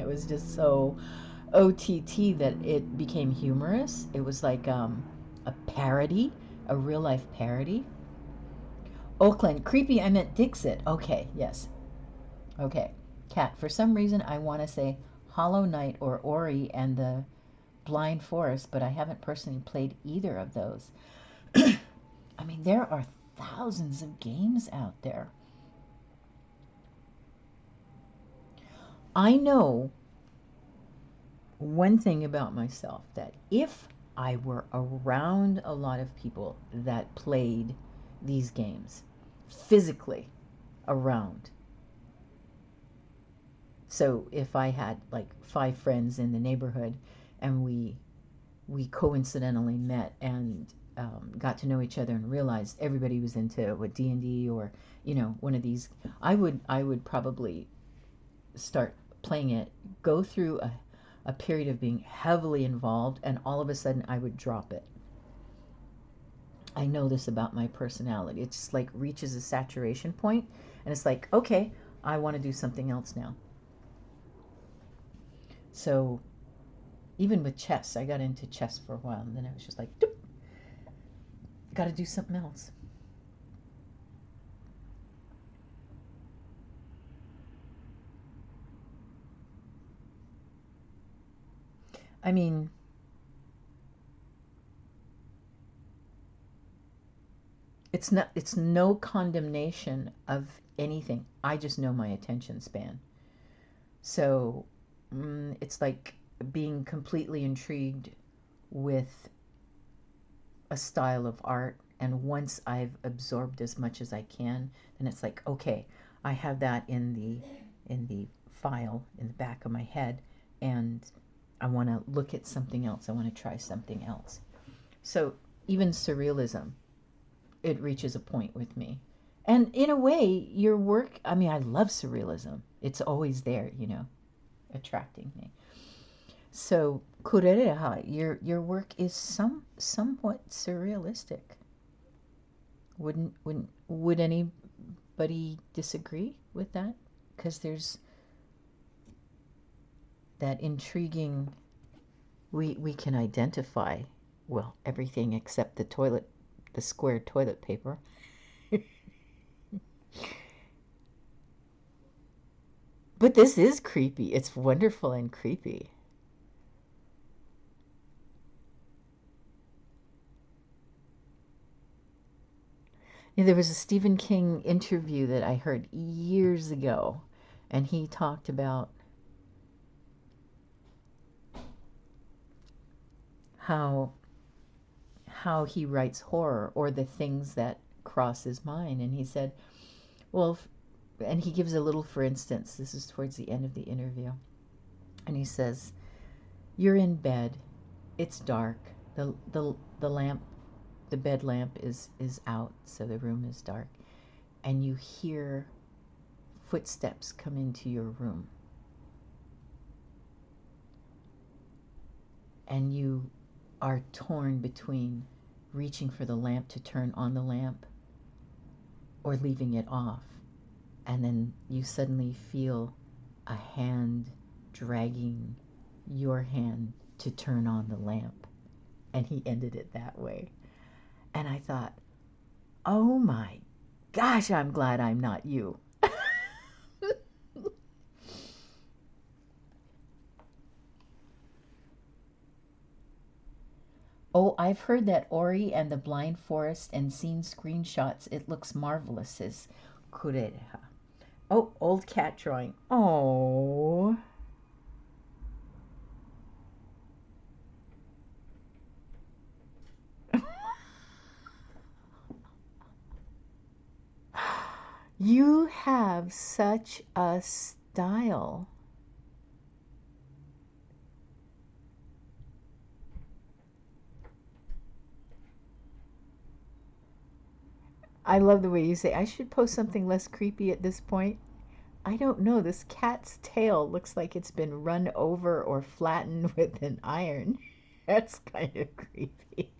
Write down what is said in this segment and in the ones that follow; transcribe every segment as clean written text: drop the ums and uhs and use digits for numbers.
it was just so OTT that it became humorous. It was like a parody, a real life parody. Oakland, creepy, I meant Dixit. Okay, yes. Okay. Cat, for some reason I want to say Hollow Knight or Ori and the Blind Forest, but I haven't personally played either of those. I mean, there are thousands of games out there. I know one thing about myself, that if I were around a lot of people that played these games, physically around, so if I had like 5 friends in the neighborhood and we coincidentally met and got to know each other and realized everybody was into what D&D or one of these, I would probably start playing it, go through a period of being heavily involved, and all of a sudden I would drop it. I know this about my personality. It just like reaches a saturation point, and it's like, okay, I want to do something else now. So even with chess, I got into chess for a while, and then I was just like, got to do something else. I mean, it's no condemnation of anything. I just know my attention span. So it's like being completely intrigued with a style of art, and once I've absorbed as much as I can, then it's like, okay, I have that in the file in the back of my head, and I want to look at something else. I want to try something else. So even surrealism, it reaches a point with me. And in a way, your work, I mean, I love surrealism. It's always there, attracting me. So, kurereha, your work is somewhat surrealistic. Would anybody disagree with that? Because there's that intriguing. We can identify, well, everything except the square toilet paper. But this is creepy. It's wonderful and creepy. There was a Stephen King interview that I heard years ago, and he talked about how how he writes horror, or the things that cross his mind. And he said, well, and he gives a little, for instance, this is towards the end of the interview, and he says, you're in bed, it's dark, the lamp, the bed lamp is out, so the room is dark, and you hear footsteps come into your room, and you are torn between reaching for the lamp to turn on the lamp or leaving it off. And then you suddenly feel a hand dragging your hand to turn on the lamp. And he ended it that way. And I thought, oh my gosh, I'm glad I'm not you. Oh, I've heard that Ori and the Blind Forest and seen screenshots. It looks marvelous, says Kureha. Oh, old cat drawing. Oh. You have such a style. I love the way you say, I should post something less creepy at this point. I don't know. This cat's tail looks like it's been run over or flattened with an iron. That's kind of creepy.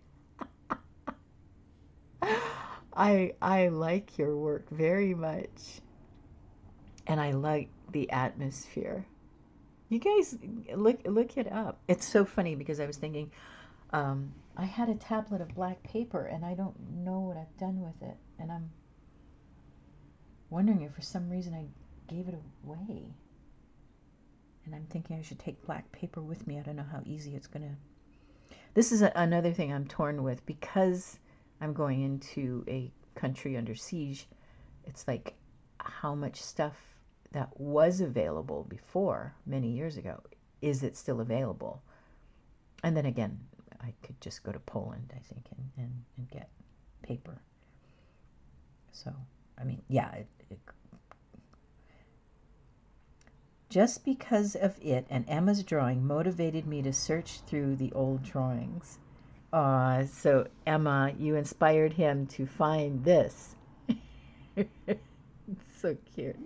I like your work very much. And I like the atmosphere. You guys look it up. It's so funny because I was thinking, I had a tablet of black paper and I don't know what I've done with it, and I'm wondering if for some reason I gave it away. And I'm thinking I should take black paper with me. I don't know how easy it's gonna. This is another thing I'm torn with because I'm going into a country under siege. It's like how much stuff that was available before many years ago, is it still available? And then again, I could just go to Poland, I think, and get paper. So, I mean, yeah, just because of it and Emma's drawing motivated me to search through the old drawings. So Emma, you inspired him to find this. It's so cute.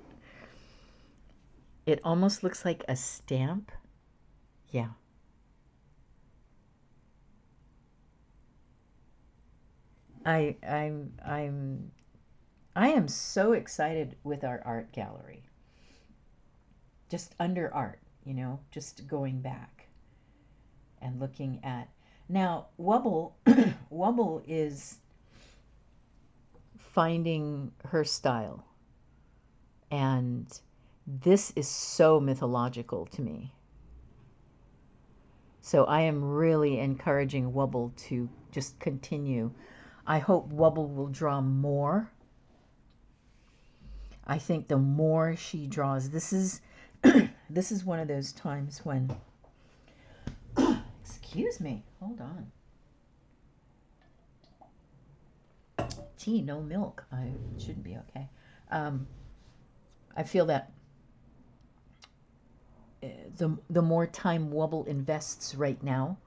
It almost looks like a stamp. Yeah. I I'm I'm I am so excited with our art gallery. Just under art, just going back and looking at. Now, Wubble Wubble is finding her style, and this is so mythological to me. So I am really encouraging Wubble to just continue. I hope Wubble will draw more. I think the more she draws, this is this is one of those times when excuse me, hold on. Tea, no milk. I shouldn't be okay. Um, I feel that the more time Wubble invests right now,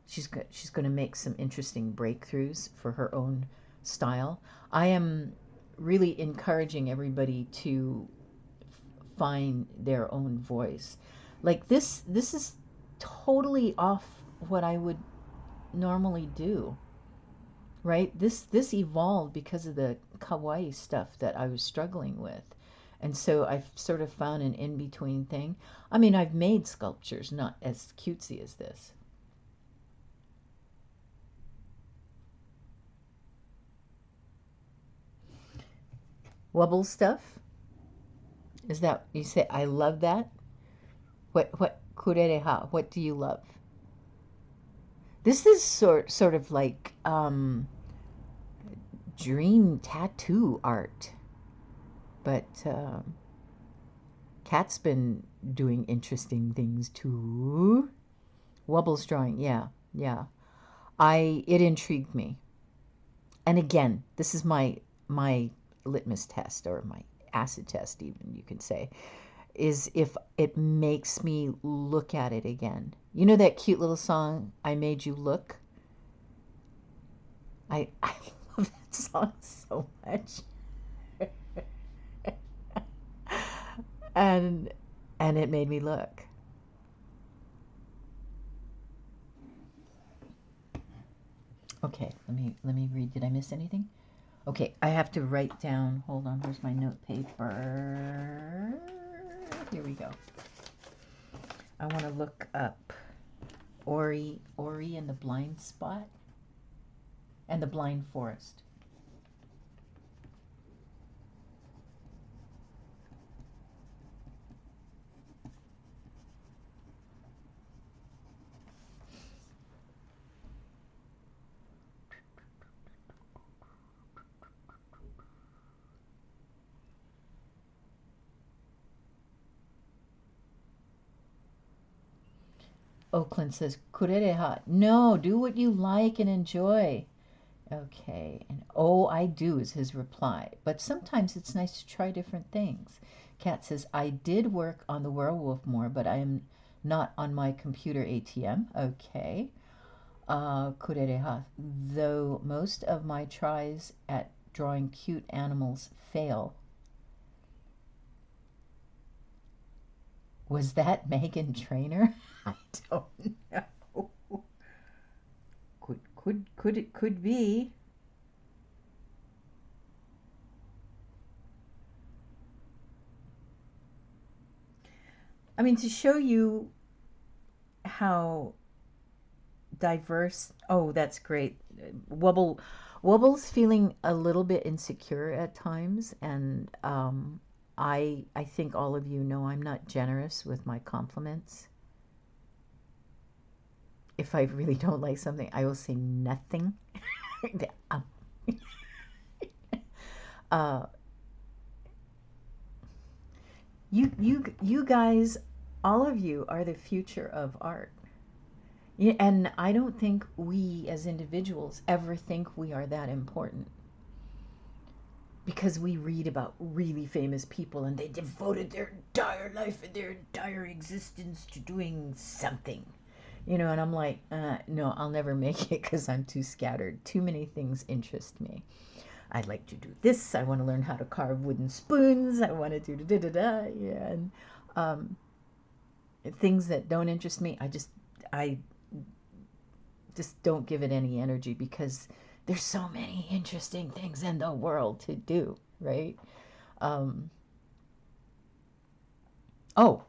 she's going to make some interesting breakthroughs for her own style. I am really encouraging everybody to find their own voice. Like this is totally off what I would normally do. Right? This evolved because of the kawaii stuff that I was struggling with. And so I've sort of found an in-between thing. I mean, I've made sculptures not as cutesy as this. Wubble stuff? Is that you say I love that? What kurereha? What do you love? This is sort of like dream tattoo art, but Kat's been doing interesting things too. Wubble's drawing, yeah, yeah. It intrigued me. And again, this is my litmus test, or my acid test even, you can say, is if it makes me look at it again. You know that cute little song, I Made You Look? I love that song so much. and and it made me look. Okay, let me read. Did I miss anything? Okay, I have to write down. Hold on, where's my note paper? Here we go. I want to look up Ori and the Blind Spot and the Blind Forest. Oakland says, Kurereha. No, do what you like and enjoy. Okay, and oh, I do is his reply. But sometimes it's nice to try different things. Kat says, I did work on the werewolf more, but I am not on my computer ATM. Okay. Kurereha. Though most of my tries at drawing cute animals fail. Was that Megan Trainor? I don't know. Could be. I mean, to show you how diverse. Oh, that's great. Wobble's feeling a little bit insecure at times, and I think all of you know I'm not generous with my compliments. If I really don't like something, I will say nothing. Um, uh, you guys, all of you are the future of art. Yeah, and I don't think we as individuals ever think we are that important because we read about really famous people and they devoted their entire life and their entire existence to doing something. And I'm like, no, I'll never make it because I'm too scattered. Too many things interest me. I'd like to do this. I want to learn how to carve wooden spoons. I want to do da da da da. Yeah, and um, things that don't interest me, I just don't give it any energy because there's so many interesting things in the world to do, right? Um, oh,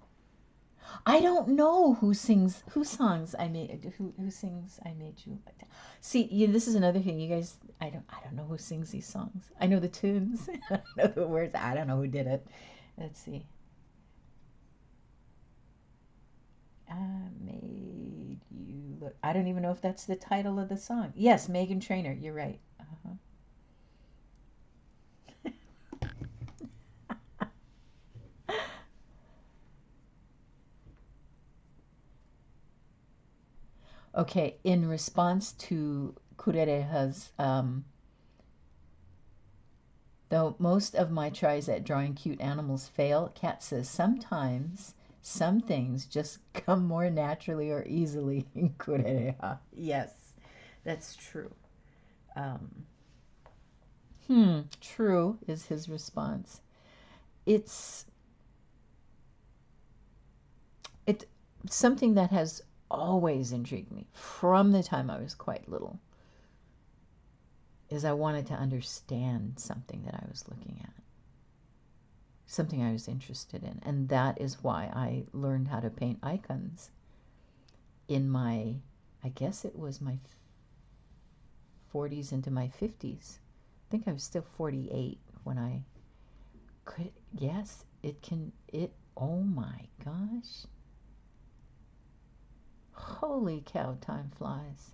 I don't know who songs I made who sings I made you. See, this is another thing. You guys, I don't know who sings these songs. I know the tunes, I know the words. I don't know who did it. Let's see. I made you look. I don't even know if that's the title of the song. Yes, Meghan Trainor. You're right. Uh-huh. Okay, in response to Kurereha's, though most of my tries at drawing cute animals fail, Kat says sometimes some things just come more naturally or easily in Kurereha. Yes, that's true. Um, true is his response. It's it something that has always intrigued me from the time I was quite little is I wanted to understand something that I was looking at, something I was interested in. And that is why I learned how to paint icons in my, I guess it was my 40s into my 50s. I think I was still 48 when I could, yes, oh my gosh. Holy cow, time flies.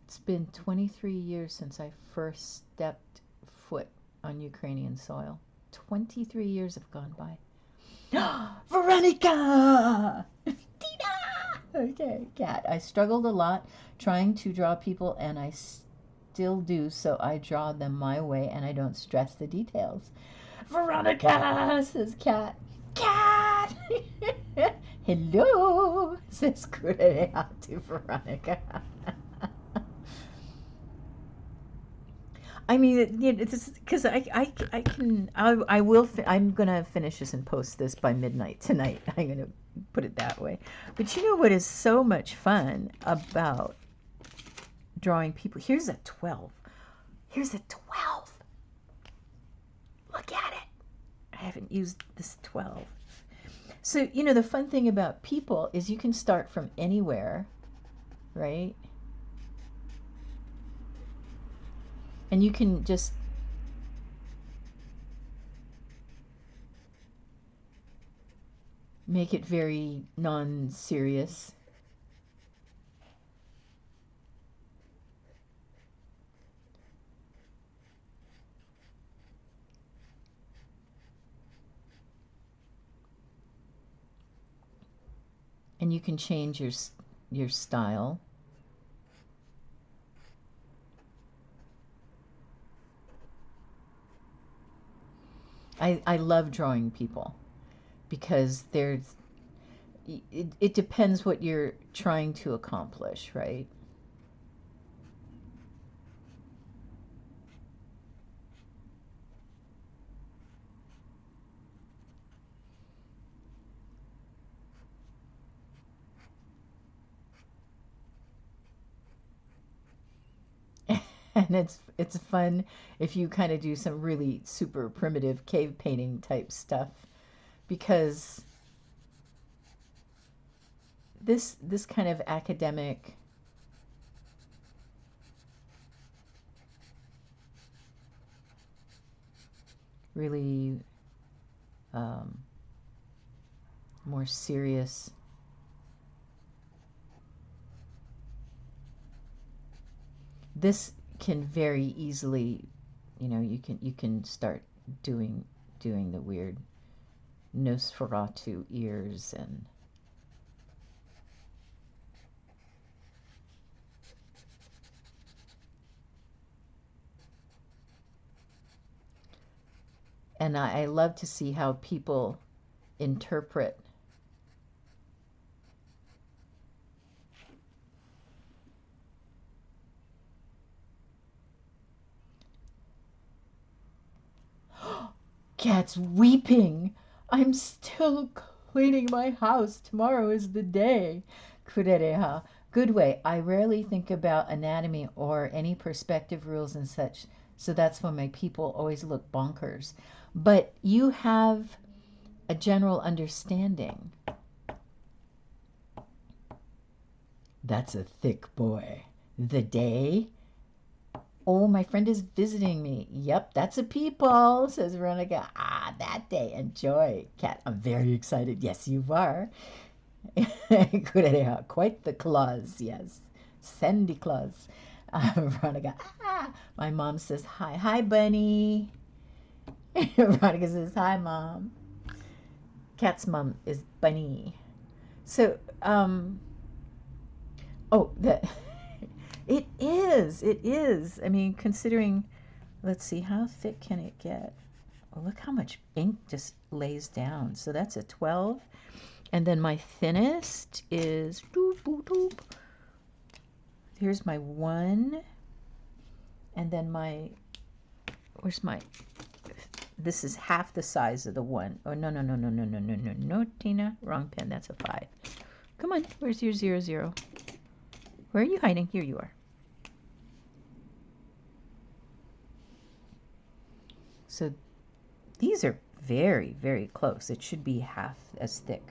It's been 23 years since I first stepped foot on Ukrainian soil. 23 years have gone by. Veronica! Tina! Okay, Kat. I struggled a lot trying to draw people, and I still do, so I draw them my way and I don't stress the details. Veronica, says Kat. Kat! Hello, says Kureha to Veronica. I mean, it's because I can, I will, I'm going to finish this and post this by midnight tonight. I'm going to put it that way. But you know what is so much fun about drawing people? Here's a 12. Here's a 12. Look at it. I haven't used this 12. So, the fun thing about people is you can start from anywhere, right? And you can just make it very non-serious. And you can change your style. I love drawing people because it depends what you're trying to accomplish, right? And it's fun if you kind of do some really super primitive cave painting type stuff, because this kind of academic, really um, more serious, this can very easily, you can start doing the weird Nosferatu ears, and I love to see how people interpret. Cat's weeping. I'm still cleaning my house. Tomorrow is the day. Kurereha. Good way. I rarely think about anatomy or any perspective rules and such, so that's why my people always look bonkers. But you have a general understanding. That's a thick boy. The day? Oh, my friend is visiting me. Yep, that's a people, says Veronica. Ah, that day. Enjoy. Cat, I'm very excited. Yes, you are. Quite the claus, yes. Sandy Claus. Veronica, my mom says hi. Hi, Bunny. Veronica says hi, Mom. Cat's mom is Bunny. So, oh, that it is. It is. I mean, considering, let's see, how thick can it get? Oh, look how much ink just lays down. So that's a 12. And then my thinnest is, doop, doop, doop. Here's my 1. And then where's my, this is half the size of the 1. Oh, no, no, no, no, no, no, no, no, no, Tina. Wrong pen. That's a 5. Come on. Where's your 0, 0? Where are you hiding? Here you are. So these are very, very close. It should be half as thick.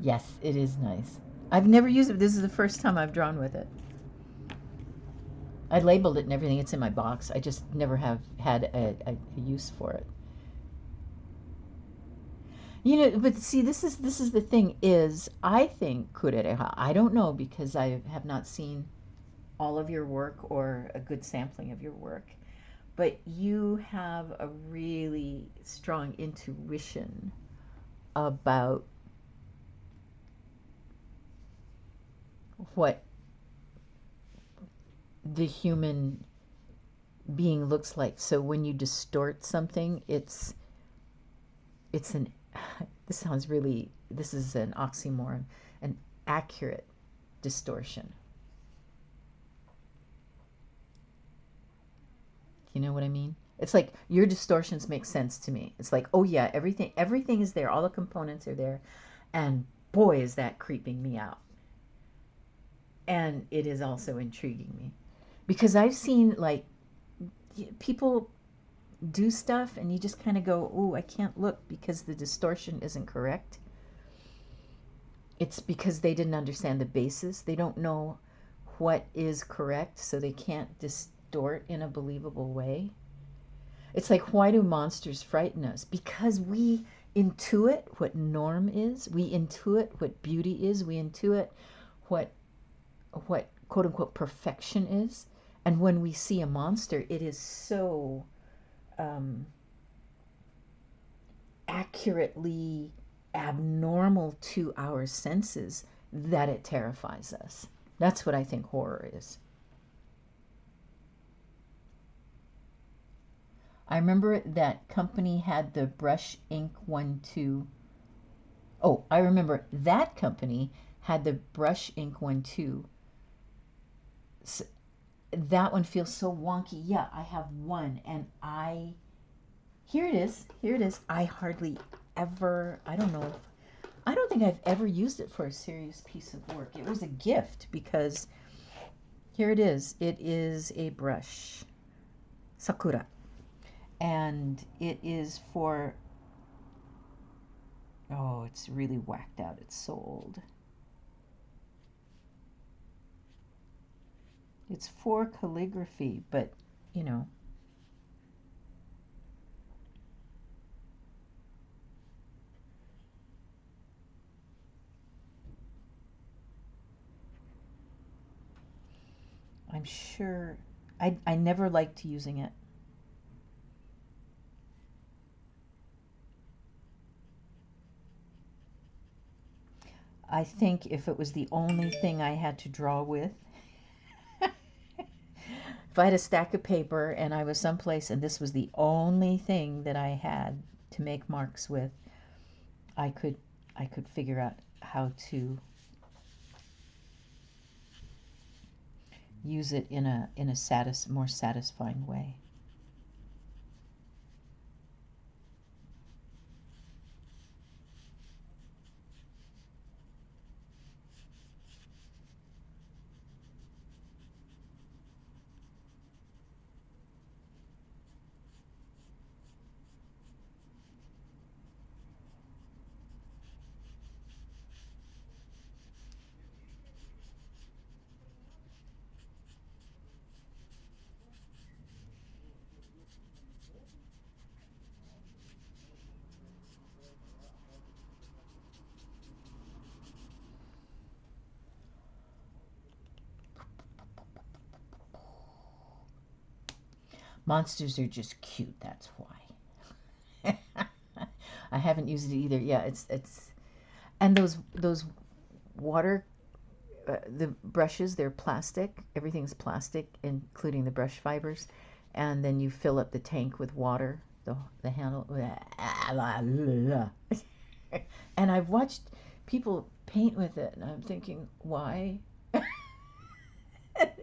Yes, it is nice. I've never used it. This is the first time I've drawn with it. I labeled it and everything. It's in my box. I just never have had a use for it. But see, this is the thing is, I think Kurereha, I don't know because I have not seen all of your work or a good sampling of your work, but you have a really strong intuition about what the human being looks like. So when you distort something, it's an this is an oxymoron, an accurate distortion. You know what I mean? It's like your distortions make sense to me. It's like, oh yeah, everything is there. All the components are there. And boy, is that creeping me out. And it is also intriguing me. Because I've seen like people do stuff and you just kind of go, oh, I can't look because the distortion isn't correct. It's because they didn't understand the basis. They don't know what is correct, so they can't distort in a believable way. It's like, why do monsters frighten us? Because we intuit what norm is. We intuit what beauty is. We intuit what quote unquote perfection is. And when we see a monster, it is so accurately abnormal to our senses that it terrifies us. That's what I think horror is. I remember that company had the brush ink one too. Oh, I remember that company had the brush ink one too. that one feels so wonky. Yeah, I have one, and here it is. Here it is. I hardly ever, I don't know, I don't think I've ever used it for a serious piece of work. It was a gift because here it is. It is a brush, Sakura, and it is for, oh, it's really whacked out. It's so old. It's for calligraphy, but you know, I'm sure I never liked using it. I think if it was the only thing I had to draw with, if I had a stack of paper and I was someplace and this was the only thing that I had to make marks with, I could figure out how to use it in a more satisfying way. Monsters are just cute, that's why. I haven't used it either. Yeah, it's and those water the brushes, they're plastic. Everything's plastic, including the brush fibers. And then you fill up the tank with water, the handle. And I've watched people paint with it, and I'm thinking, why?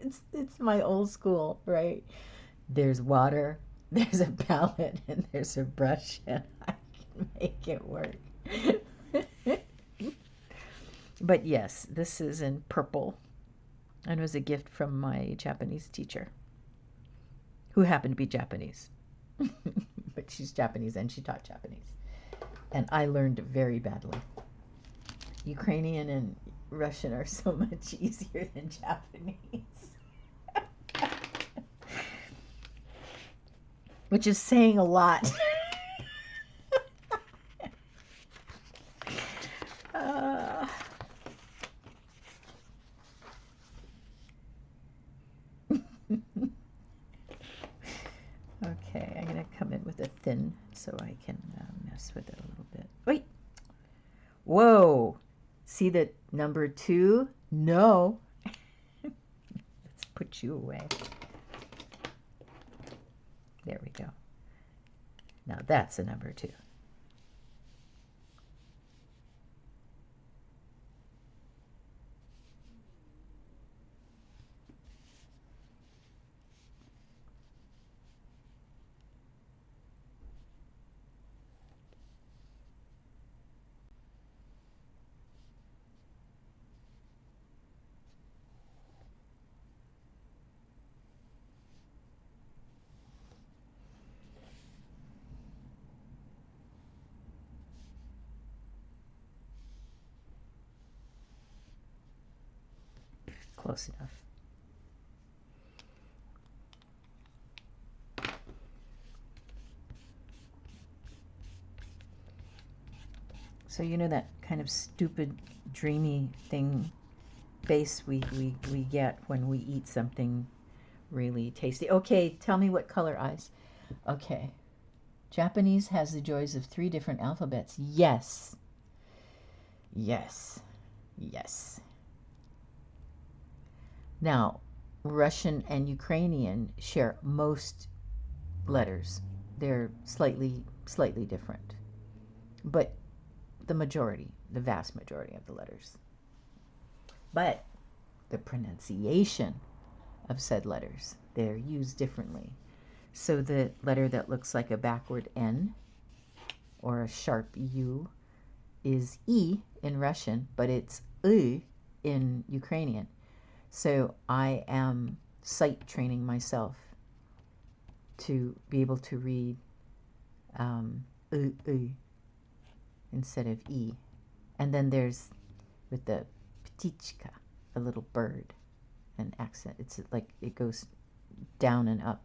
It's my old school, right? There's water, there's a palette, and there's a brush, and I can make it work. But yes, this is in purple and was a gift from my Japanese teacher, who happened to be Japanese. But she's Japanese and she taught Japanese. And I learned very badly. Ukrainian and Russian are so much easier than Japanese. Which is saying a lot. Okay, I'm going to come in with a thin so I can mess with it a little bit. Wait. Whoa. See the number 2? No. Let's put you away. There we go. Now that's a number 2. Close enough. So you know that kind of stupid, dreamy thing face we get when we eat something really tasty. Okay, tell me what color eyes. Okay. Japanese has the joys of 3 different alphabets. Yes. Yes. Yes. Now, Russian and Ukrainian share most letters. They're slightly different. But the majority, the vast majority of the letters. But the pronunciation of said letters. They're used differently. So the letter that looks like a backward N or a sharp U is E in Russian, but it's U in Ukrainian. So I am sight training myself to be able to read U instead of E. And then there's with the ptichka, a little bird, an accent. It's like it goes down and up,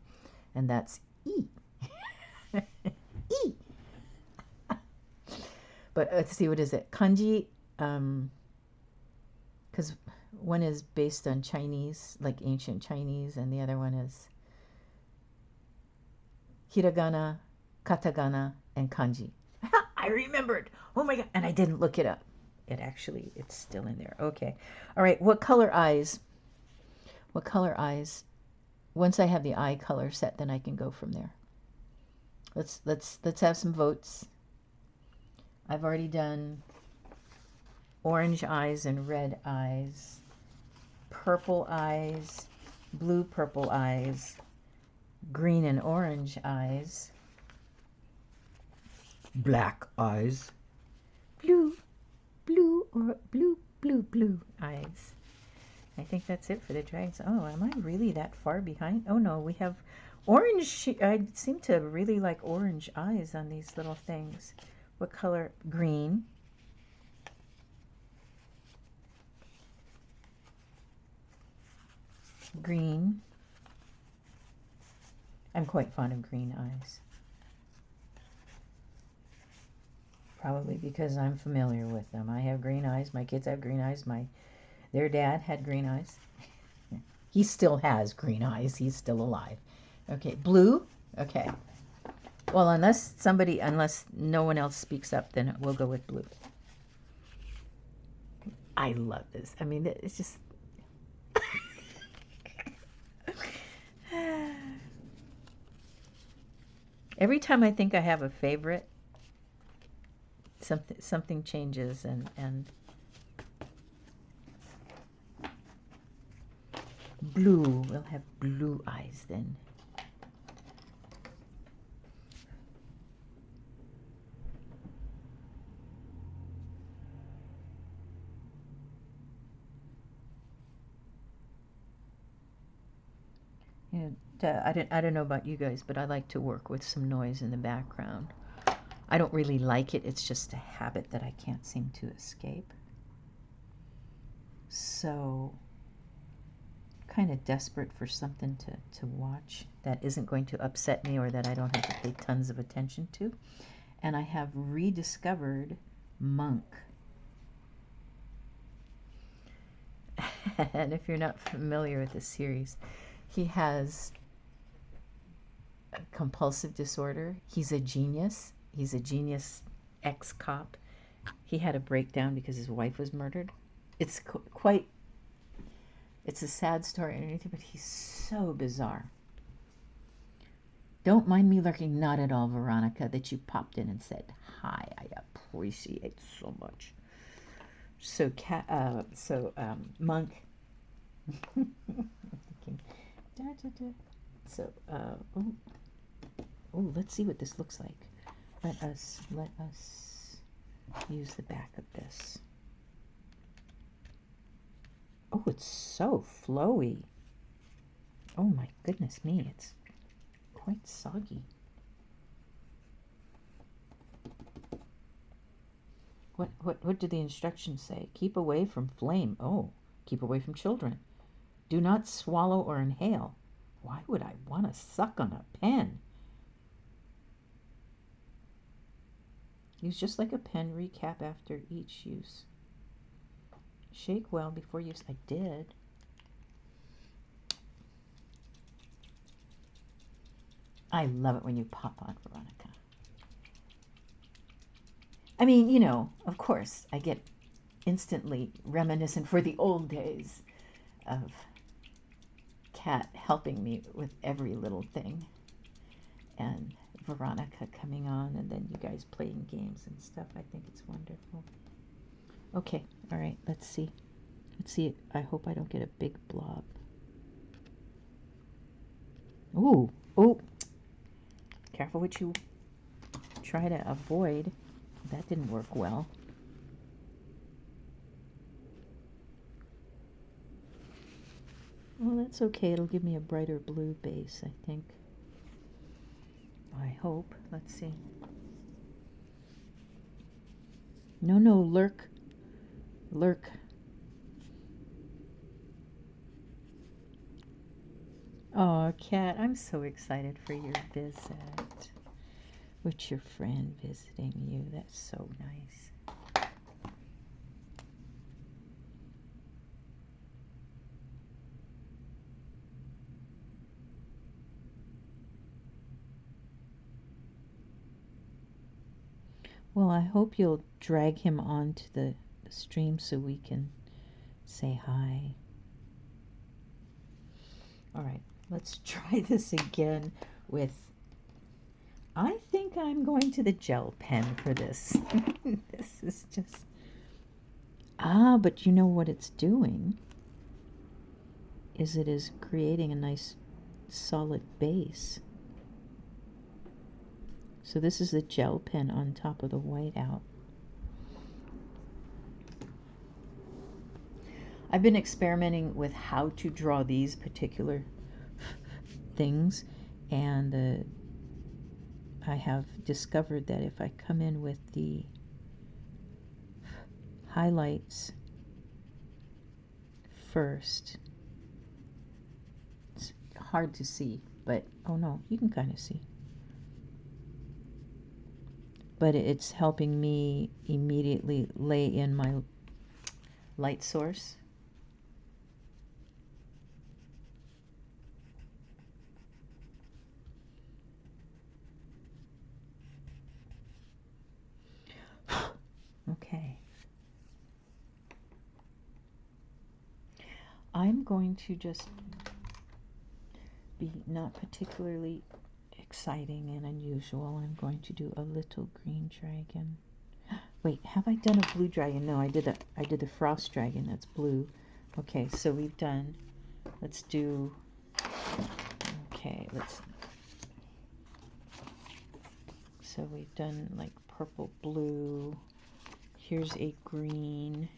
and that's E. E. But let's see, what is it? Kanji, because one is based on Chinese, like ancient Chinese, and the other one is hiragana, katakana, and kanji. I remembered. Oh my God. And I didn't look it up. It's still in there. Okay. All right. What color eyes? What color eyes? Once I have the eye color set, then I can go from there. Let's have some votes. I've already done orange eyes and red eyes, purple eyes, blue purple eyes, green and orange eyes, black eyes, blue eyes. I think that's it for the dragons. Oh, am I really that far behind? Oh no, we have orange. I seem to really like orange eyes on these little things. What color? Green. Green. I'm quite fond of green eyes. Probably because I'm familiar with them. I have green eyes. My kids have green eyes. Their dad had green eyes. He still has green eyes. He's still alive. Okay, blue. Okay. Well, unless no one else speaks up, then we'll go with blue. I love this. I mean, it's just... Every time I think I have a favorite, something changes and blue. We'll have blue eyes then. I don't know about you guys, but I like to work with some noise in the background. I don't really like it. It's just a habit that I can't seem to escape. So, kind of desperate for something to watch that isn't going to upset me or that I don't have to pay tons of attention to. And I have rediscovered Monk. And if you're not familiar with this series, he has a compulsive disorder. He's a genius. He's a genius ex-cop. He had a breakdown because his wife was murdered. It's it's a sad story and everything, but he's so bizarre. Don't mind me lurking, not at all, Veronica, that you popped in and said hi. I appreciate so much. So Monk. So let's see what this looks like. Let us use the back of this. Oh, it's so flowy. Oh my goodness me, it's quite soggy. What do the instructions say? Keep away from flame. Oh, keep away from children. Do not swallow or inhale. Why would I want to suck on a pen? Use just like a pen. Recap after each use. Shake well before use. I did. I love it when you pop on, Veronica. I mean, you know, of course, I get instantly reminiscent for the old days of Kat helping me with every little thing. And Veronica coming on and then you guys playing games and stuff. I think it's wonderful. Okay, all right, let's see. Let's see. I hope I don't get a big blob. Ooh, ooh. Careful what you try to avoid. That didn't work well. Well, that's okay. It'll give me a brighter blue base, I think. I hope. Let's see. No, no, lurk. Lurk. Oh, Kat, I'm so excited for your visit. With your friend visiting you. That's so nice. Well, I hope you'll drag him onto the stream so we can say hi. All right, let's try this again with, I think I'm going to the gel pen for this. This is just, but you know what it's doing is it is creating a nice solid base. So this is the gel pen on top of the whiteout. I've been experimenting with how to draw these particular things, and I have discovered that if I come in with the highlights first, it's hard to see, but oh no, you can kind of see. But it's helping me immediately lay in my light source. Okay. I'm going to just be not particularly exciting and unusual. I'm going to do a little green dragon. Wait, have I done a blue dragon? No, I did the frost dragon. That's blue. Okay, so we've done, let's do, okay, so we've done like purple, blue. Here's a green,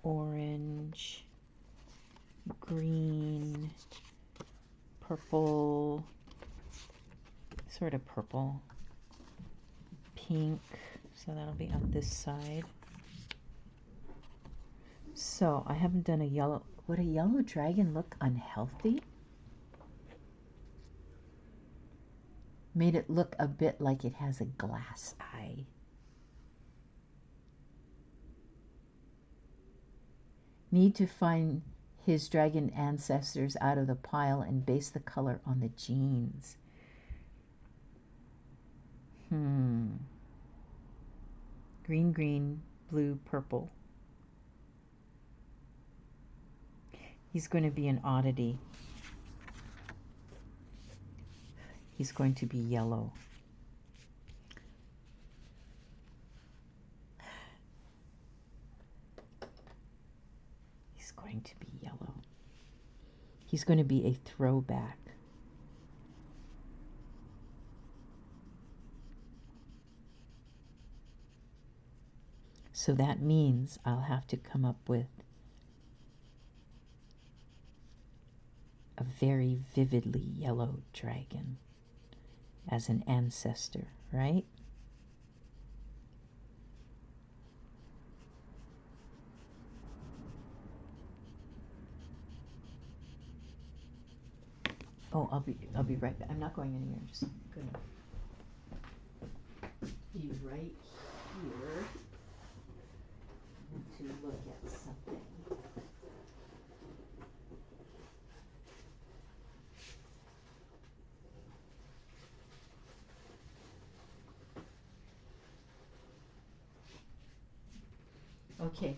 orange, green, purple, sort of purple, pink, so that'll be on this side. So I haven't done a yellow. Would a yellow dragon look unhealthy? Made it look a bit like it has a glass eye. Need to find his dragon ancestors out of the pile and base the color on the genes. Green, green, blue, purple. He's going to be an oddity. He's going to be yellow. He's going to be yellow. He's going to be a throwback. So that means I'll have to come up with a very vividly yellow dragon as an ancestor, right? Oh, I'll be right back. I'm not going anywhere. I'm just gonna be right here to look at something. Okay,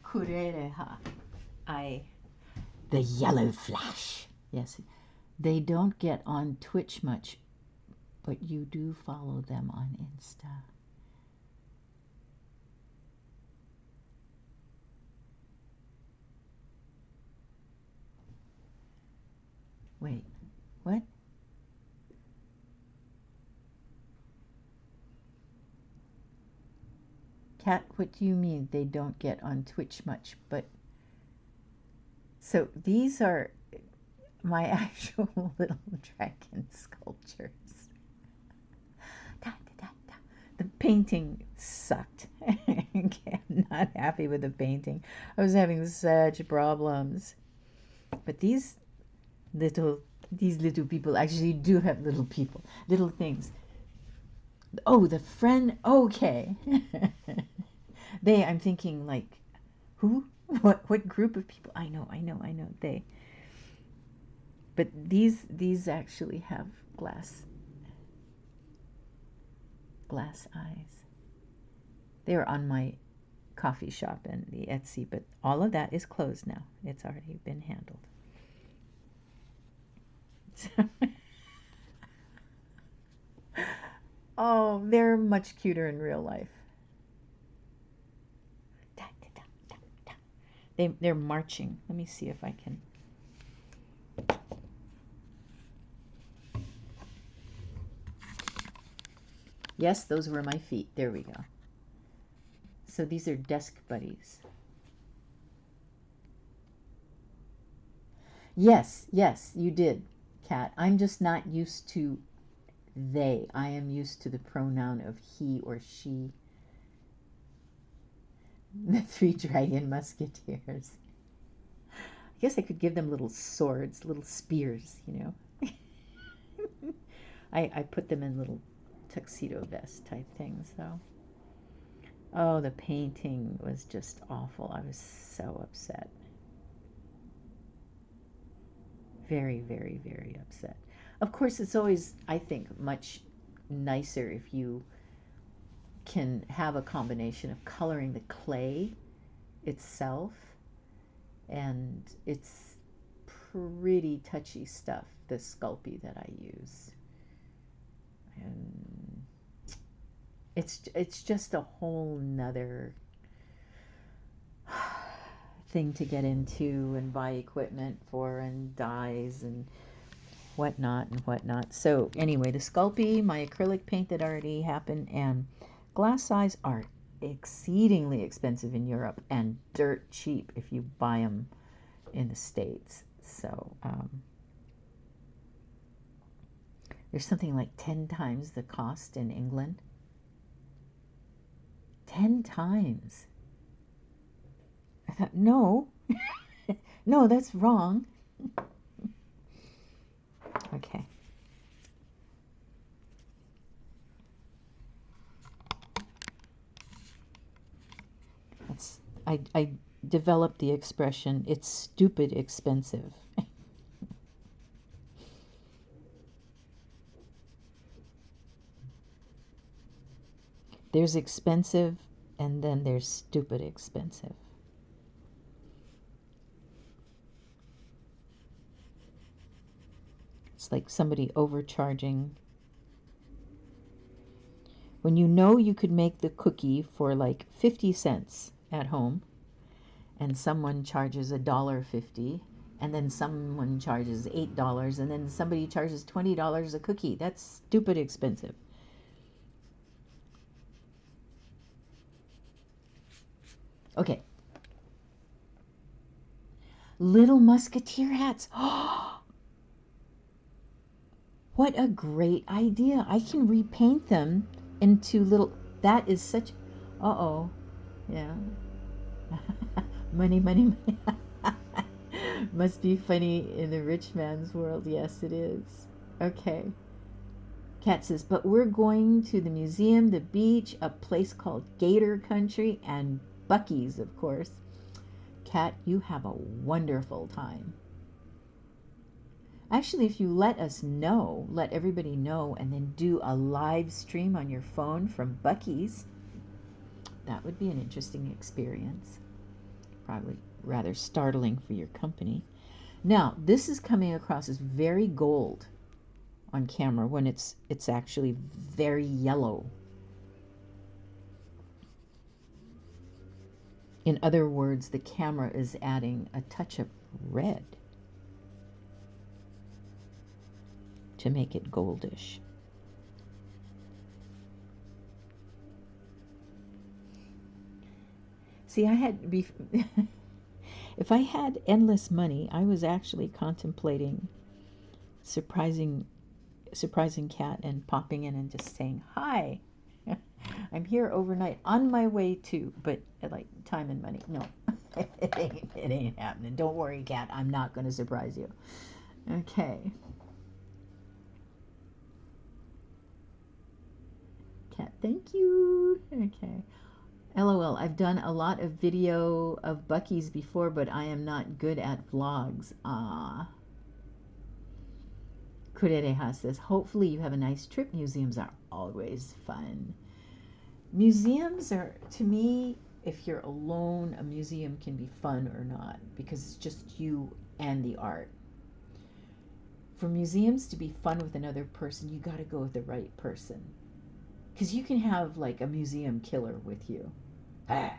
Kurereha. The yellow flash. Yes, they don't get on Twitch much, but you do follow them on Insta. Wait, What? Kat, what do you mean they don't get on Twitch much? But so these are my actual little dragon sculptures. Da, da, da, da. The painting sucked. Okay, I'm not happy with the painting. I was having such problems. But these little people actually do have little things. Oh, the friend. Okay. I'm thinking like, who? What group of people? I know. They. But these actually have glass eyes. They were on my coffee shop and the Etsy, but all of that is closed now. It's already been handled. Oh, they're much cuter in real life. They're marching. Let me see if I can. Yes, those were my feet. There we go. So these are desk buddies. Yes, you did, Kat. I'm just not used to they. I am used to the pronoun of he or she. The 3 dragon musketeers. I guess I could give them little swords, little spears, you know. I put them in little tuxedo vest type things, though. Oh, the painting was just awful. I was so upset. Very, very, very upset. Of course, it's always, I think, much nicer if you can have a combination of coloring the clay itself, and it's pretty touchy stuff, the Sculpey that I use. And it's just a whole nother thing to get into and buy equipment for and dyes and whatnot. So anyway, the Sculpey, my acrylic paint that already happened, and glass eyes are exceedingly expensive in Europe and dirt cheap if you buy them in the States. So there's something like 10 times the cost in England. 10 times. I thought, no, no, that's wrong. Okay. I developed the expression, it's stupid expensive. There's expensive, and then there's stupid expensive. It's like somebody overcharging. When you know you could make the cookie for like 50 cents at home, and someone charges $1.50, and then someone charges $8, and then somebody charges $20 a cookie. That's stupid expensive. Okay. Little musketeer hats. What a great idea. I can repaint them into little, that is such, uh-oh, yeah. Money, money, money. Must be funny in the rich man's world. Yes, it is. Okay. Kat says, but we're going to the museum, the beach, a place called Gator Country, and Buc-ee's, of course. Kat, you have a wonderful time. Actually, if you let us know, let everybody know, and then do a live stream on your phone from Buc-ee's, that would be an interesting experience. Probably rather startling for your company. Now, this is coming across as very gold on camera when it's actually very yellow. In other words, the camera is adding a touch of red. to make it goldish. See, if I had endless money, I was actually contemplating surprising Kat and popping in and just saying, hi, I'm here overnight on my way to, but like time and money. No, it ain't happening. Don't worry, Kat. I'm not going to surprise you. Okay. Kat, thank you. Okay. LOL, I've done a lot of video of Buc-ee's before, but I am not good at vlogs. Ah. Kurereha says, hopefully you have a nice trip. Museums are always fun. Museums are, to me, if you're alone, a museum can be fun or not because it's just you and the art. For museums to be fun with another person, you got to go with the right person. Because you can have like a museum killer with you. Ah.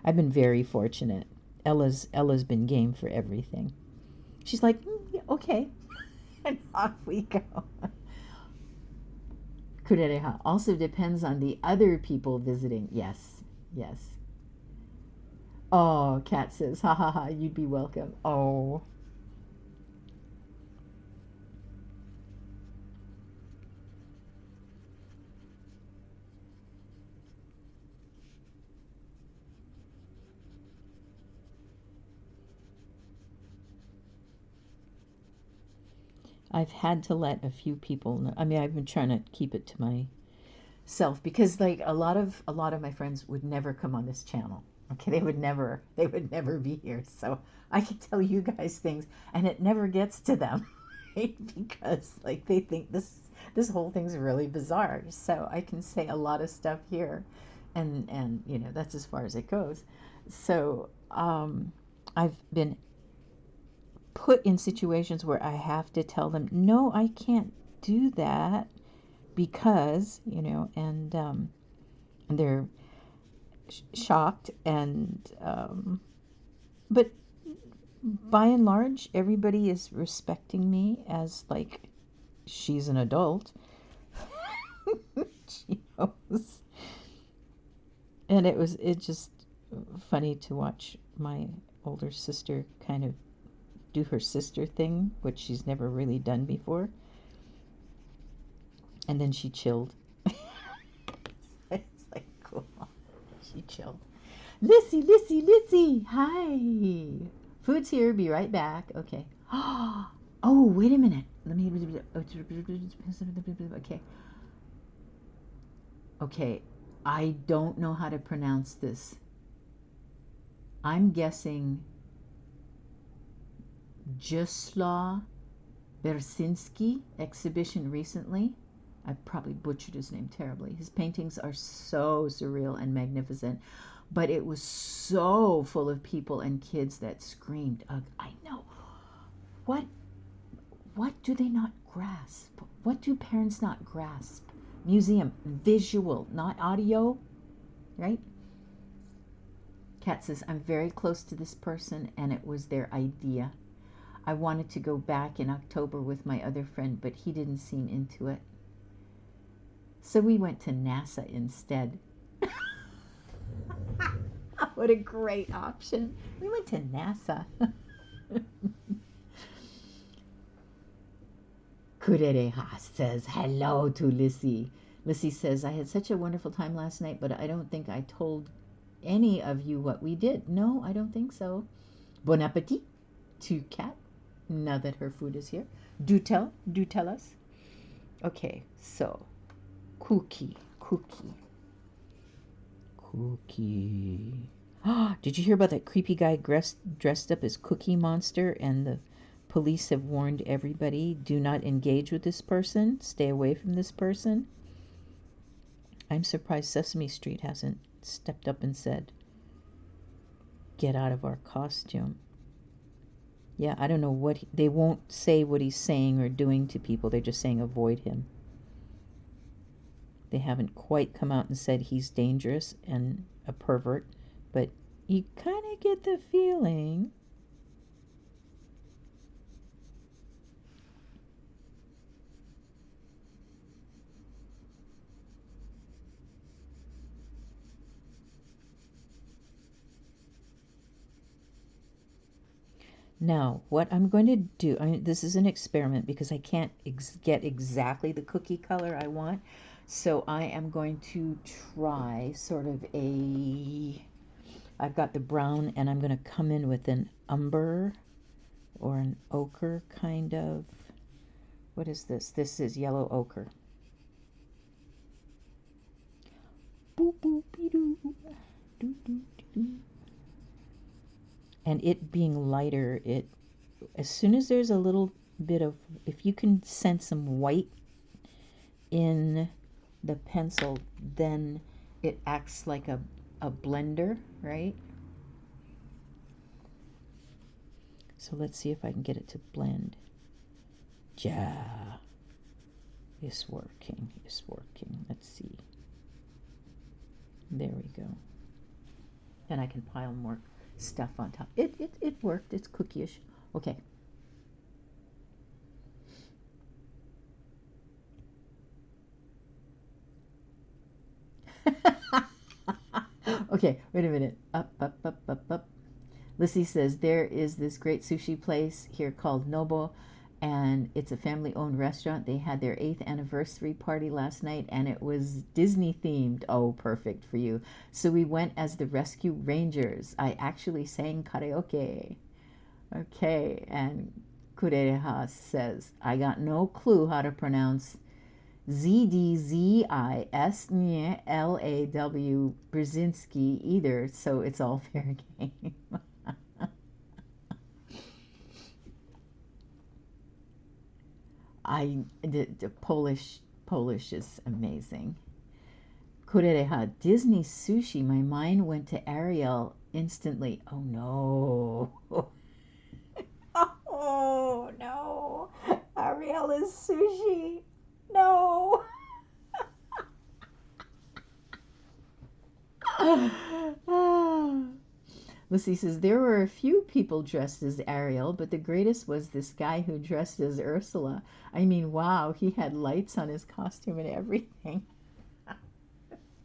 I've been very fortunate. Ella's been game for everything. She's like, yeah, okay. And off we go. Kurereha also depends on the other people visiting. Yes, yes. Oh, Kat says, ha ha ha, you'd be welcome. Oh. I've had to let a few people know. I mean, I've been trying to keep it to myself because like a lot of my friends would never come on this channel. Okay, they would never be here. So I can tell you guys things and it never gets to them, right? Because like they think this whole thing's really bizarre. So I can say a lot of stuff here and you know, that's as far as it goes. So I've been put in situations where I have to tell them, no, I can't do that because, you know, and they're shocked. And, but by and large, everybody is respecting me as like, she's an adult. She knows. And it just funny to watch my older sister kind of do her sister thing, which she's never really done before. And then she chilled. It's like, cool. She chilled. Lissy, hi. Food's here. Be right back. Okay. Oh, wait a minute. Let me. Okay. Okay. I don't know how to pronounce this. I'm guessing Juslaw Bersinski exhibition recently. I probably butchered his name terribly. His paintings are so surreal and magnificent, but it was so full of people and kids that screamed. I know. What do they not grasp? What do parents not grasp? Museum, visual, not audio, right? Kat says, I'm very close to this person and it was their idea. I wanted to go back in October with my other friend, but he didn't seem into it. So we went to NASA instead. What a great option. We went to NASA. Kurereha says hello to Lissy. Lissy says, I had such a wonderful time last night, but I don't think I told any of you what we did. No, I don't think so. Bon appetit to Kat, now that her food is here. Do tell us. Okay, so Cookie. Did you hear about that creepy guy dressed up as Cookie Monster? And the police have warned everybody, do not engage with this person. Stay away from this person. I'm surprised Sesame Street hasn't stepped up and said, get out of our costume. Yeah, I don't know what they won't say what he's saying or doing to people. They're just saying avoid him. They haven't quite come out and said he's dangerous and a pervert, but you kind of get the feeling. Now, what I'm going to do, this is an experiment because I can't get exactly the cookie color I want. So I am going to try sort of I've got the brown and I'm going to come in with an umber or an ochre kind of, what is this? This is yellow ochre. Boop, boop, doo, doo, doo, doo. And it being lighter, as soon as there's a little bit of, if you can sense some white in the pencil, then it acts like a blender, right? So let's see if I can get it to blend. Yeah, it's working, it's working. Let's see. There we go. Then I can pile more stuff on top. It worked. It's cookie-ish. Okay. Okay, wait a minute. Up, up, up, up, up. Lissy says there is this great sushi place here called Nobo, and it's a family-owned restaurant. They had their 8th anniversary party last night, and it was Disney themed. Oh, perfect for you. So we went as the Rescue Rangers. I actually sang karaoke. Okay, and Kureha says, I got no clue how to pronounce ZDZISNLAW Brzezinski either, so it's all fair game. The Polish is amazing. Kureha, Disney sushi. My mind went to Ariel instantly. Oh no. Oh no. Ariel is sushi. No. Lucy says there were a few people dressed as Ariel, but the greatest was this guy who dressed as Ursula. I mean, wow, he had lights on his costume and everything.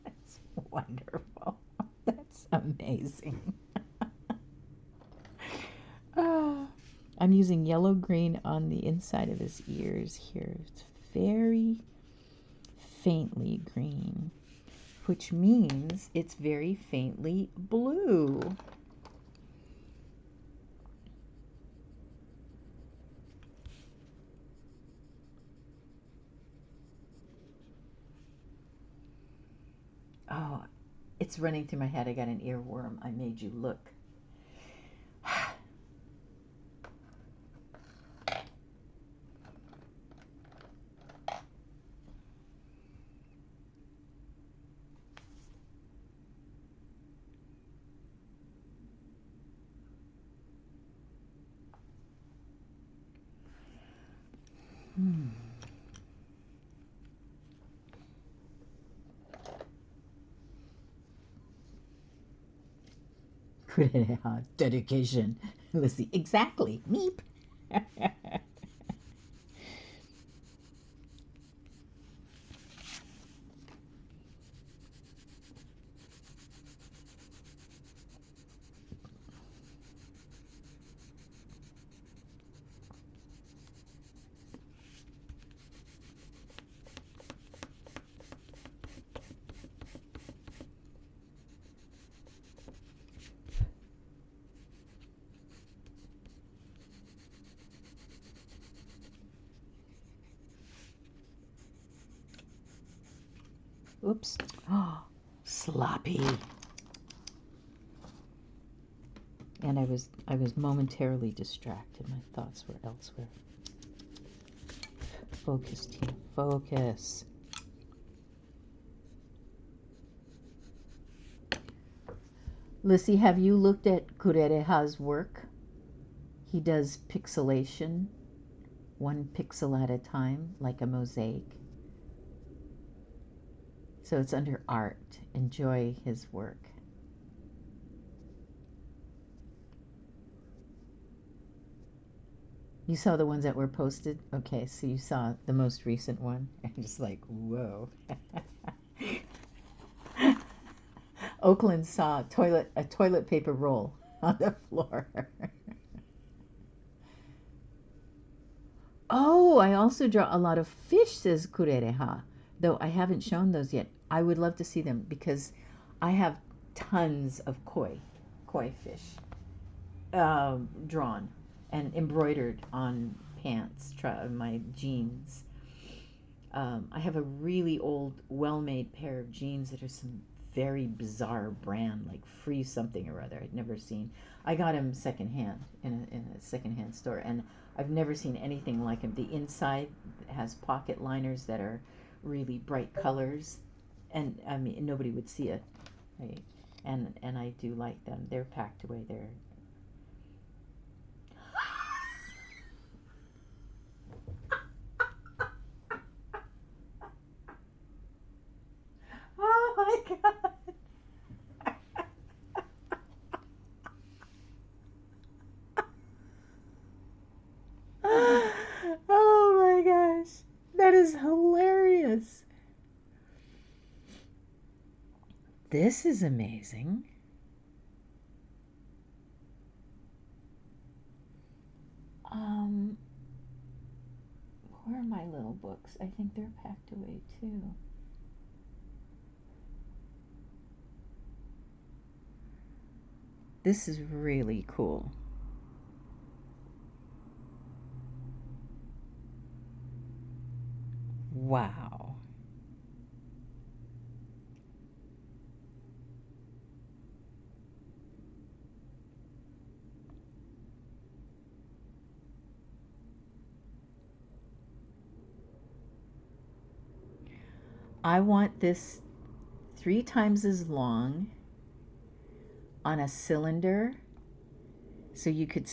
That's wonderful. That's amazing. I'm using yellow green on the inside of his ears here. It's very faintly green, which means it's very faintly blue. Oh, it's running through my head. I got an earworm. I made you look. Dedication. Let's see. Exactly. Meep. Oops. Oh, sloppy. And I was momentarily distracted. My thoughts were elsewhere. Focus, Tina. Focus. Lissy, have you looked at Kureha's work? He does pixelation, one pixel at a time, like a mosaic. So it's under art. Enjoy his work. You saw the ones that were posted? Okay, so you saw the most recent one. I'm just like, whoa. Oakland saw a toilet paper roll on the floor. Oh, I also draw a lot of fish, says Kurereha, though I haven't shown those yet. I would love to see them because I have tons of koi fish drawn and embroidered on pants, my jeans. I have a really old, well-made pair of jeans that are some very bizarre brand, like Free something or other. I'd never seen. I got them secondhand in a secondhand store, and I've never seen anything like them. The inside has pocket liners that are really bright colors, and I mean nobody would see it, right? And I do like them. They're packed away there. Oh my god. Oh my gosh. That is hilarious. This is amazing. Um, where are my little books? I think they're packed away too. This is really cool. Wow. I want this 3 times as long on a cylinder so you could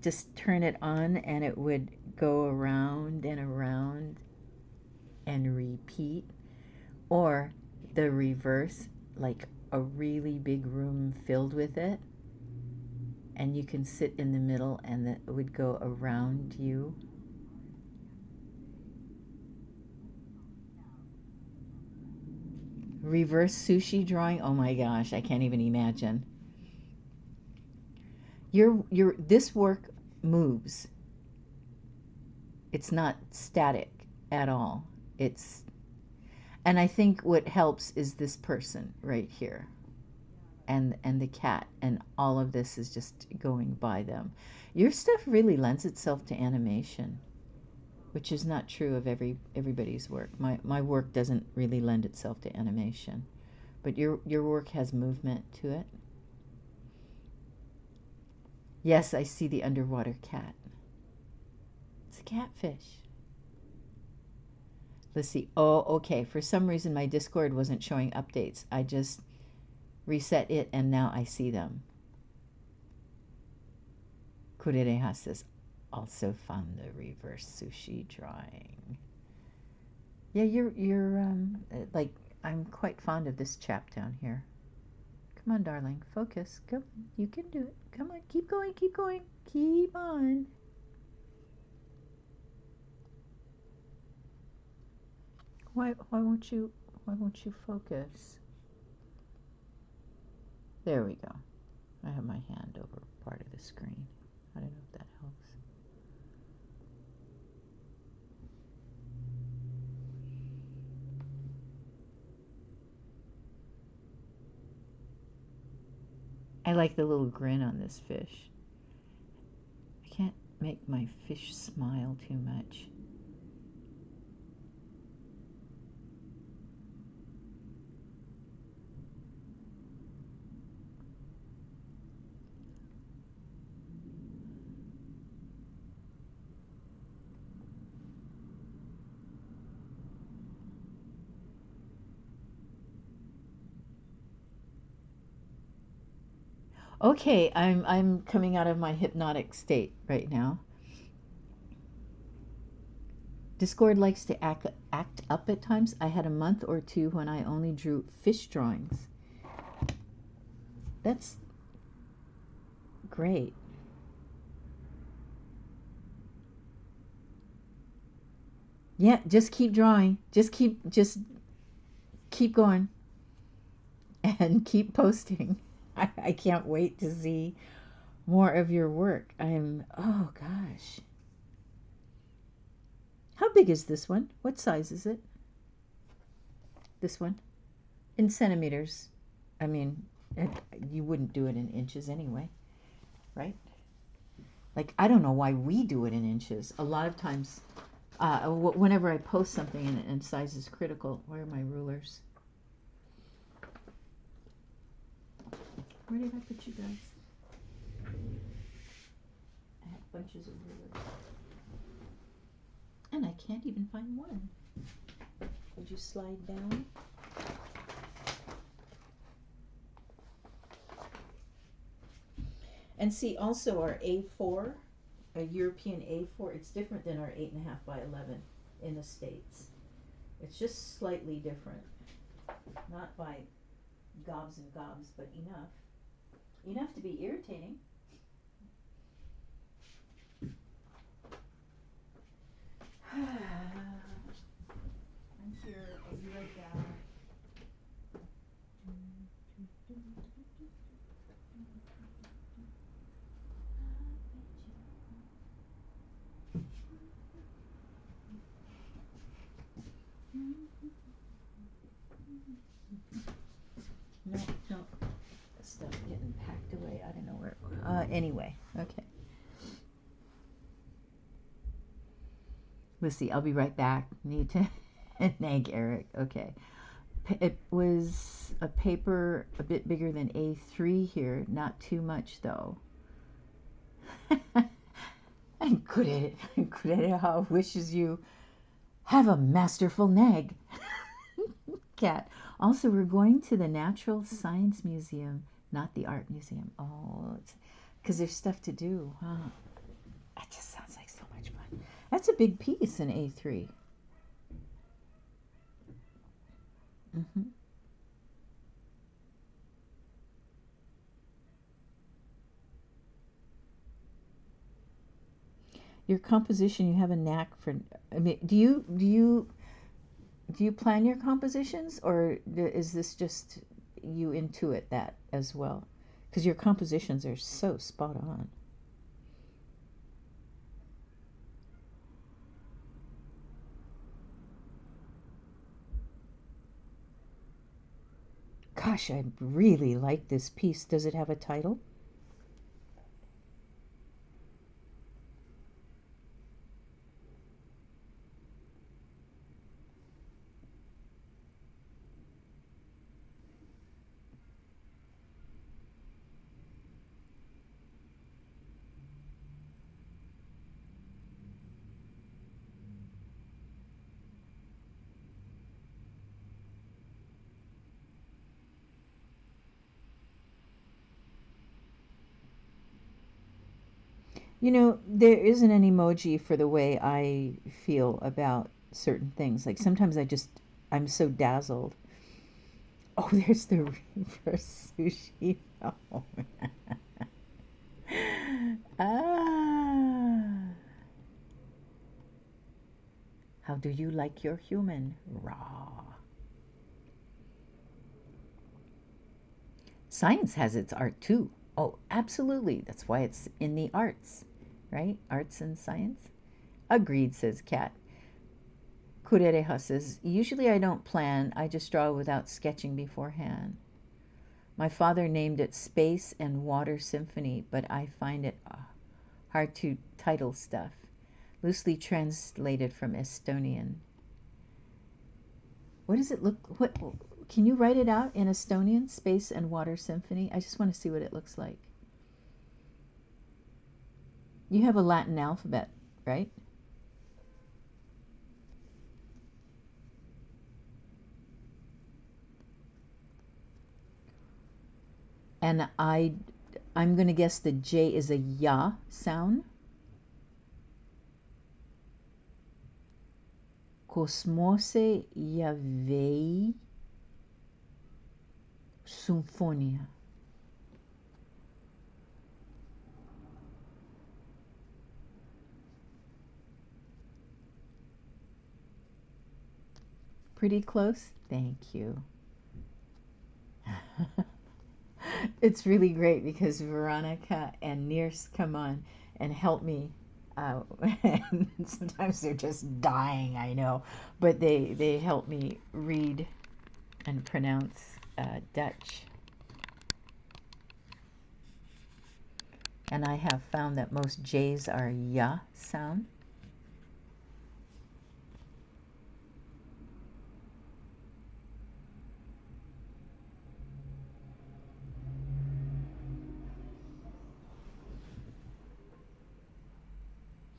just turn it on and it would go around and around and repeat, or the reverse, like a really big room filled with it, and you can sit in the middle and it would go around you. Reverse sushi drawing, oh my gosh, I can't even imagine. Your this work moves. It's not static at all. It's And I think what helps is this person right here, and the cat, and all of this is just going by them. Your stuff really lends itself to animation, which is not true of everybody's work. My work doesn't really lend itself to animation, but your work has movement to it. Yes, I see the underwater cat. It's a catfish. Let's see. Oh, okay. For some reason, my Discord wasn't showing updates. I just reset it, and now I see them. Kurereha says, also found the reverse sushi drawing. Yeah, you're like, I'm quite fond of this chap down here. Come on, darling, focus. Go, you can do it. Come on, keep going, keep going, keep on. Why won't you focus? There we go. I have my hand over part of the screen. I don't know if that helps. I like the little grin on this fish. I can't make my fish smile too much. Okay, I'm coming out of my hypnotic state right now. Discord likes to act up at times. I had a month or two when I only drew fish drawings. That's great. Yeah, just keep drawing. Just keep going and keep posting. I can't wait to see more of your work. Oh gosh. How big is this one? What size is it? This one? In centimeters. I mean, you wouldn't do it in inches anyway, right? Like, I don't know why we do it in inches. A lot of times, whenever I post something and size is critical, where are my rulers? Where did I put you guys? I have bunches of rulers. And I can't even find one. Would you slide down? And see, also our A4, a European A4, it's different than our 8.5 by 11 in the States. It's just slightly different. Not by gobs and gobs, but enough. Enough to be irritating. I'm here. I'll be right back. No. Stuff getting packed away. I don't know where. Anyway, okay. Let's see. I'll be right back. Need to nag Eric. Okay. It was a paper a bit bigger than A3 here. Not too much though. I'm good at it. I'm good at it. How wishes you have a masterful nag. Cat. Also, we're going to the Natural Science Museum, not the Art Museum. Oh, it's because there's stuff to do. Huh? That just sounds like so much fun. That's a big piece in A3. Mm-hmm. Your composition, you have a knack for. I mean, do you plan your compositions, or is this just you intuit that as well? Because your compositions are so spot on. Gosh, I really like this piece. Does it have a title? You know, there isn't an emoji for the way I feel about certain things. Like sometimes I'm so dazzled. Oh, there's the reverse sushi. Oh. Ah. How do you like your human? Raw. Science has its art too. Oh, absolutely. That's why it's in the arts, right? Arts and science. Agreed, says Kat. Kurereha says, usually I don't plan, I just draw without sketching beforehand. My father named it Space and Water Symphony, but I find it hard to title stuff. Loosely translated from Estonian. What does it look? What can you write it out in Estonian? Space and Water Symphony. I just want to see what it looks like. You have a Latin alphabet, right? And I'm going to guess the J is a ya sound. Cosmose Yavei Symphonia. Pretty close? Thank you. It's really great because Veronica and Nirce come on and help me Uh, and sometimes they're just dying, I know, but they help me read and pronounce Dutch. And I have found that most J's are ya sound.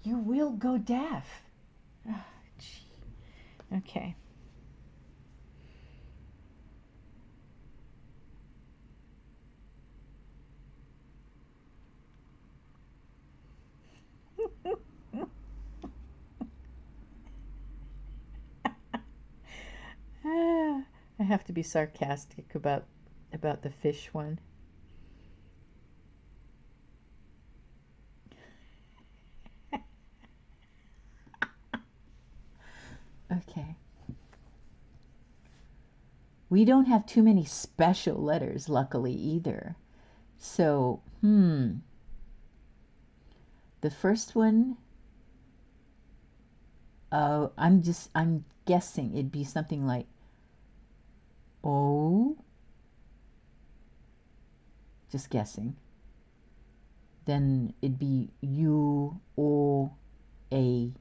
You will go deaf. Oh, gee. Okay. I have to be sarcastic about the fish one. Okay. We don't have too many special letters, luckily, either. So, the first one, I'm guessing it'd be something like O. Just guessing. Then it'd be U, O, A,